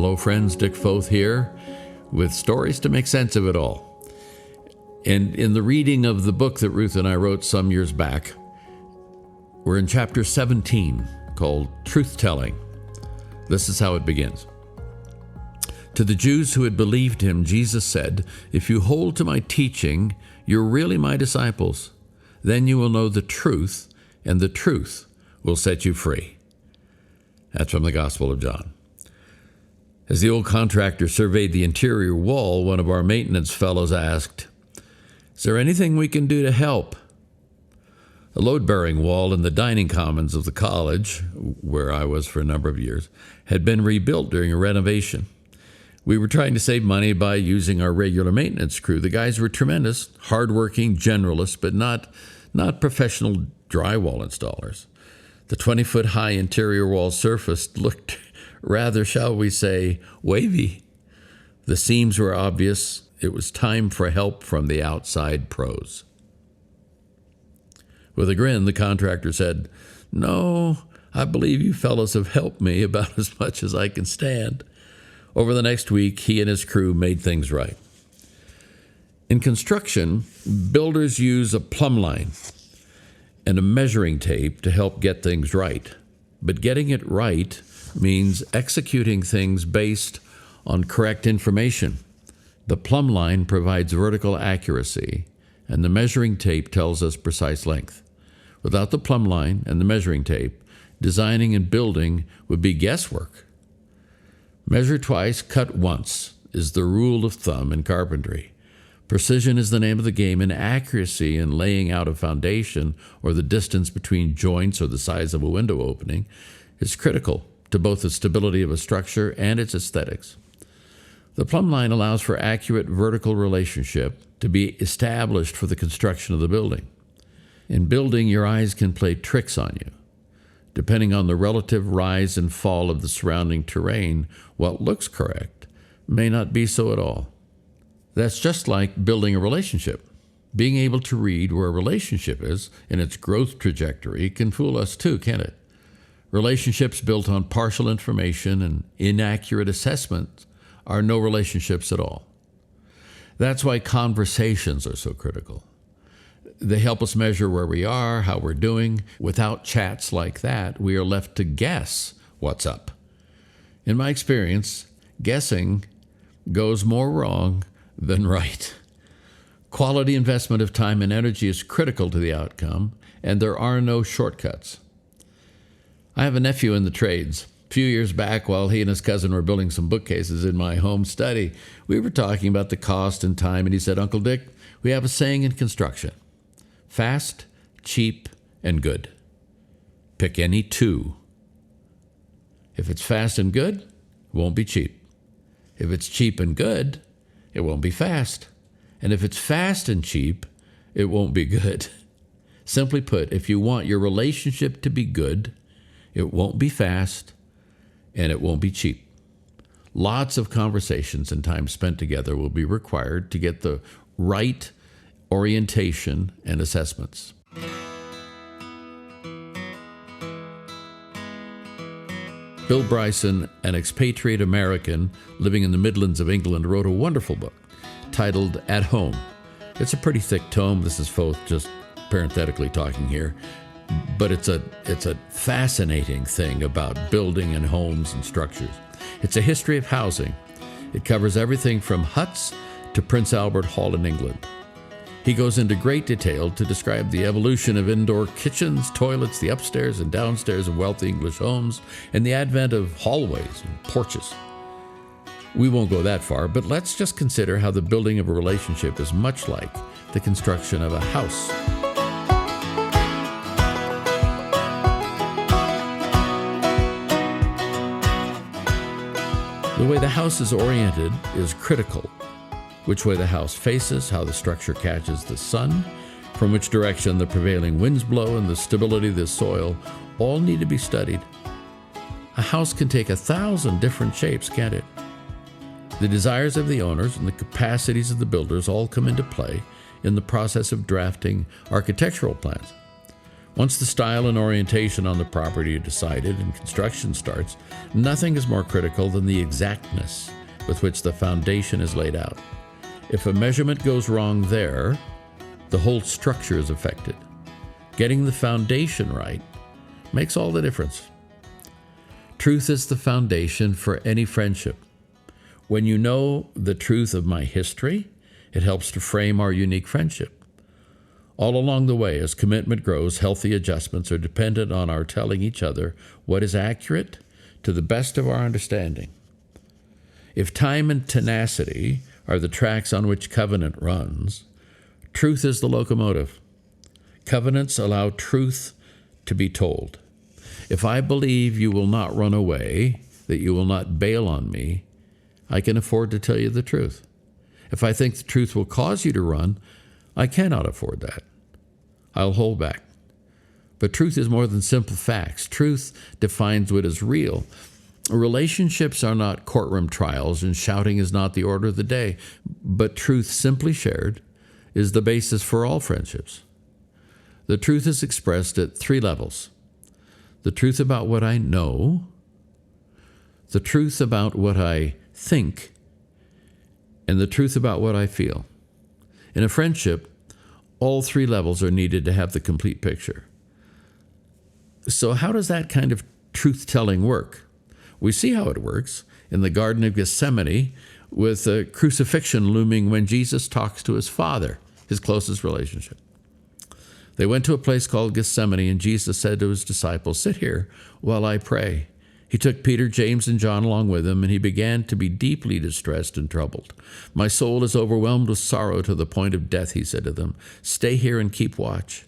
Hello friends, Dick Foth here with stories to make sense of it all. And in the reading of the book that Ruth and I wrote some years back, we're in chapter 17 called Truth Telling. This is how it begins. To the Jews who had believed him, Jesus said, "If you hold to my teaching, you're really my disciples. Then you will know the truth, and the truth will set you free." That's from the Gospel of John. As the old contractor surveyed the interior wall, one of our maintenance fellows asked, "Is there anything we can do to help?" A load-bearing wall in the dining commons of the college, where I was for a number of years, had been rebuilt during a renovation. We were trying to save money by using our regular maintenance crew. The guys were tremendous, hardworking generalists, but not professional drywall installers. The 20-foot-high interior wall surface looked rather, shall we say, wavy. The seams were obvious. It was time for help from the outside pros. With a grin, the contractor said, "No, I believe you fellows have helped me about as much as I can stand." Over the next week, he and his crew made things right. In construction, builders use a plumb line and a measuring tape to help get things right. But getting it right means executing things based on correct information. The plumb line provides vertical accuracy, and the measuring tape tells us precise length. Without the plumb line and the measuring tape, designing and building would be guesswork. Measure twice, cut once is the rule of thumb in carpentry. Precision is the name of the game, and accuracy in laying out a foundation or the distance between joints or the size of a window opening is critical to both the stability of a structure and its aesthetics. The plumb line allows for accurate vertical relationship to be established for the construction of the building. In building, your eyes can play tricks on you. Depending on the relative rise and fall of the surrounding terrain, what looks correct may not be so at all. That's just like building a relationship. Being able to read where a relationship is in its growth trajectory can fool us too, can't it? Relationships built on partial information and inaccurate assessments are no relationships at all. That's why conversations are so critical. They help us measure where we are, how we're doing. Without chats like that, we are left to guess what's up. In my experience, guessing goes more wrong than right. Quality investment of time and energy is critical to the outcome, and there are no shortcuts. I have a nephew in the trades. A few years back, while he and his cousin were building some bookcases in my home study, we were talking about the cost and time, and he said, "Uncle Dick, we have a saying in construction: fast, cheap, and good. Pick any two. If it's fast and good, it won't be cheap. If it's cheap and good, it won't be fast. And if it's fast and cheap, it won't be good." Simply put, if you want your relationship to be good, it won't be fast, and it won't be cheap. Lots of conversations and time spent together will be required to get the right orientation and assessments. Bill Bryson, an expatriate American living in the Midlands of England, wrote a wonderful book titled At Home. It's a pretty thick tome. This is Foth just parenthetically talking here. But it's a fascinating thing about building and homes and structures. It's a history of housing. It covers everything from huts to Prince Albert Hall in England. He goes into great detail to describe the evolution of indoor kitchens, toilets, the upstairs and downstairs of wealthy English homes, and the advent of hallways and porches. We won't go that far, but let's just consider how the building of a relationship is much like the construction of a house. The way the house is oriented is critical. Which way the house faces, how the structure catches the sun, from which direction the prevailing winds blow, and the stability of the soil all need to be studied. A house can take 1,000 different shapes, can't it? The desires of the owners and the capacities of the builders all come into play in the process of drafting architectural plans. Once the style and orientation on the property are decided and construction starts, nothing is more critical than the exactness with which the foundation is laid out. If a measurement goes wrong there, the whole structure is affected. Getting the foundation right makes all the difference. Truth is the foundation for any friendship. When you know the truth of my history, it helps to frame our unique friendship. All along the way, as commitment grows, healthy adjustments are dependent on our telling each other what is accurate to the best of our understanding. If time and tenacity are the tracks on which covenant runs, truth is the locomotive. Covenants allow truth to be told. If I believe you will not run away, that you will not bail on me, I can afford to tell you the truth. If I think the truth will cause you to run, I cannot afford that. I'll hold back. But truth is more than simple facts. Truth defines what is real. Relationships are not courtroom trials, and shouting is not the order of the day. But truth simply shared is the basis for all friendships. The truth is expressed at 3 levels. The truth about what I know, the truth about what I think, and the truth about what I feel. In a friendship, all 3 levels are needed to have the complete picture. So how does that kind of truth-telling work? We see how it works in the Garden of Gethsemane with the crucifixion looming when Jesus talks to his Father, his closest relationship. They went to a place called Gethsemane, and Jesus said to his disciples, "Sit here while I pray." He took Peter, James, and John along with him, and he began to be deeply distressed and troubled. "My soul is overwhelmed with sorrow to the point of death," he said to them. "Stay here and keep watch."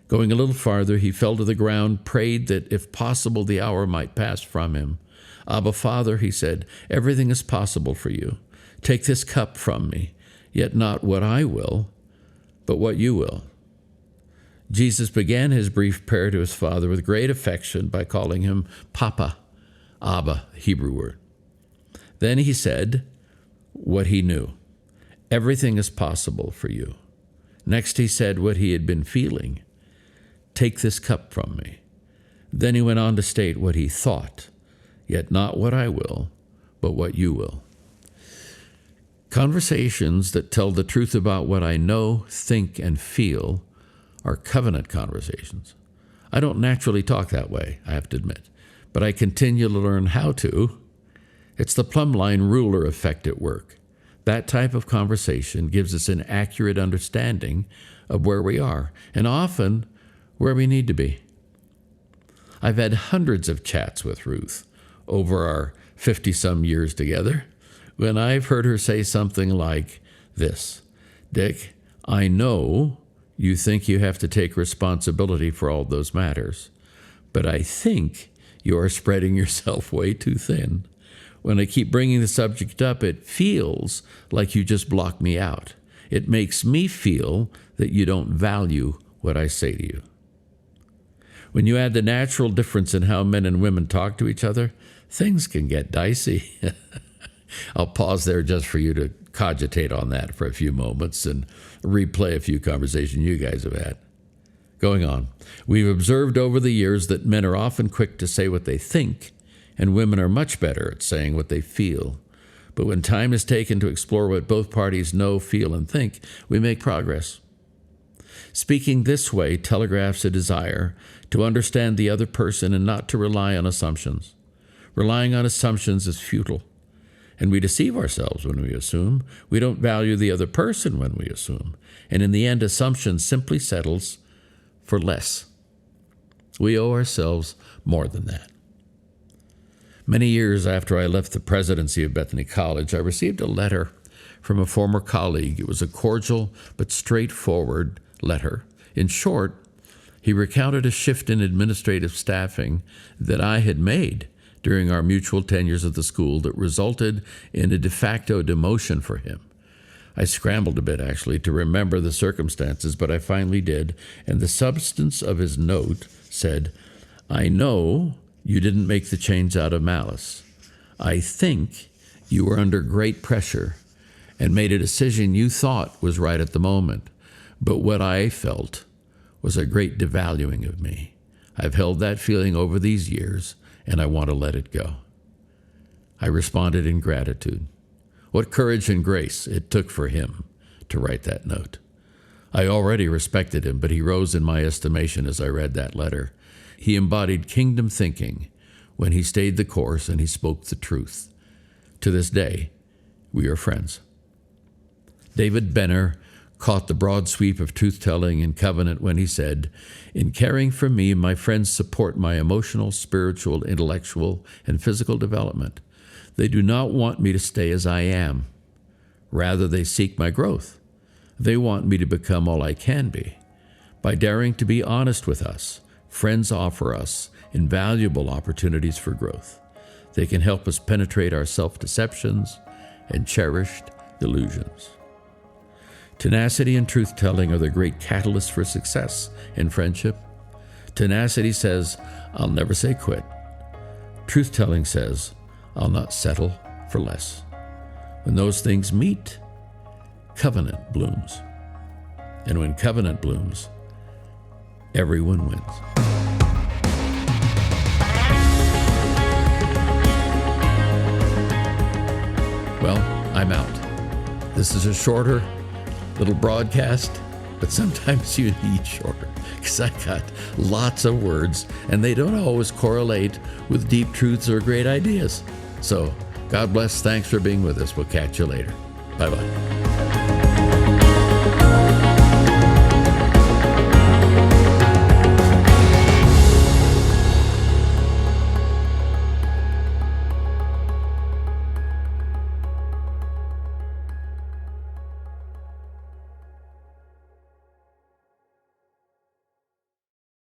Going a little farther, he fell to the ground, prayed that if possible the hour might pass from him. "Abba, Father," he said, "everything is possible for you. Take this cup from me, yet not what I will, but what you will." Jesus began his brief prayer to his Father with great affection by calling him Papa, Abba, Hebrew word. Then he said what he knew. Everything is possible for you. Next he said what he had been feeling. Take this cup from me. Then he went on to state what he thought, yet not what I will, but what you will. Conversations that tell the truth about what I know, think, and feel are covenant conversations. I don't naturally talk that way, I have to admit, but I continue to learn how to. It's the plumb line ruler effect at work. That type of conversation gives us an accurate understanding of where we are, and often where we need to be. I've had hundreds of chats with Ruth over our 50-some years together, when I've heard her say something like this: "Dick, I know you think you have to take responsibility for all those matters, but I think you are spreading yourself way too thin. When I keep bringing the subject up, it feels like you just block me out. It makes me feel that you don't value what I say to you." When you add the natural difference in how men and women talk to each other, things can get dicey. I'll pause there just for you to cogitate on that for a few moments and replay a few conversations you guys have had. Going on, we've observed over the years that men are often quick to say what they think, and women are much better at saying what they feel. But when time is taken to explore what both parties know, feel, and think, we make progress. Speaking this way telegraphs a desire to understand the other person and not to rely on assumptions. Relying on assumptions is futile. And we deceive ourselves when we assume. We don't value the other person when we assume. And in the end, assumption simply settles for less. We owe ourselves more than that. Many years after I left the presidency of Bethany College, I received a letter from a former colleague. It was a cordial but straightforward letter. In short, he recounted a shift in administrative staffing that I had made during our mutual tenures at the school that resulted in a de facto demotion for him. I scrambled a bit, actually, to remember the circumstances, but I finally did, and the substance of his note said, "I know you didn't make the change out of malice. I think you were under great pressure and made a decision you thought was right at the moment, but what I felt was a great devaluing of me. I've held that feeling over these years, and I want to let it go. I responded in gratitude. What courage and grace it took for him to write that note. I already respected him, but he rose in my estimation as I read that letter. He embodied kingdom thinking when he stayed the course and he spoke the truth. To this day, we are friends. David Benner caught the broad sweep of truth-telling in Covenant when he said, "In caring for me, my friends support my emotional, spiritual, intellectual, and physical development. They do not want me to stay as I am. Rather, they seek my growth. They want me to become all I can be. By daring to be honest with us, friends offer us invaluable opportunities for growth. They can help us penetrate our self-deceptions and cherished illusions." Tenacity and truth-telling are the great catalysts for success in friendship. Tenacity says, "I'll never say quit." Truth-telling says, "I'll not settle for less." When those things meet, covenant blooms. And when covenant blooms, everyone wins. Well, I'm out. This is a shorter little broadcast, but sometimes you need shorter because I got lots of words and they don't always correlate with deep truths or great ideas. So God bless. Thanks for being with us. We'll catch you later. Bye-bye.